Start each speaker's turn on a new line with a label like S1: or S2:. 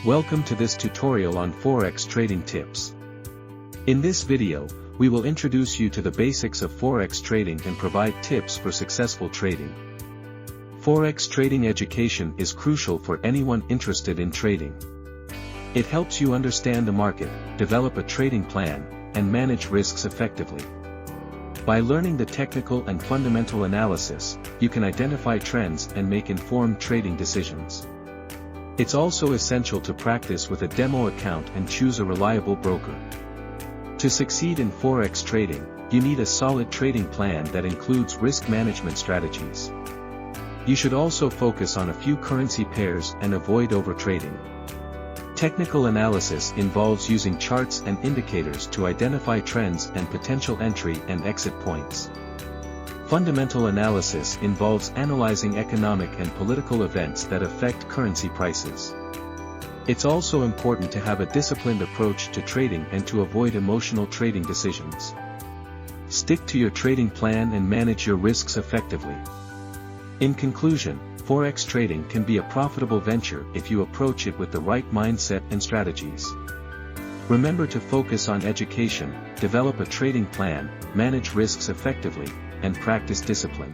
S1: Welcome to this tutorial on Forex trading tips. In this video, we will introduce you to the basics of Forex trading and provide tips for successful trading. Forex trading education is crucial for anyone interested in trading. It helps you understand the market, develop a trading plan, and manage risks effectively. By learning the technical and fundamental analysis, you can identify trends and make informed trading decisions. It's also essential to practice with a demo account and choose a reliable broker. To succeed in Forex trading, you need a solid trading plan that includes risk management strategies. You should also focus on a few currency pairs and avoid overtrading. Technical analysis involves using charts and indicators to identify trends and potential entry and exit points. Fundamental analysis involves analyzing economic and political events that affect currency prices. It's also important to have a disciplined approach to trading and to avoid emotional trading decisions. Stick to your trading plan and manage your risks effectively. In conclusion, Forex trading can be a profitable venture if you approach it with the right mindset and strategies. Remember to focus on education, develop a trading plan, manage risks effectively, and practice discipline.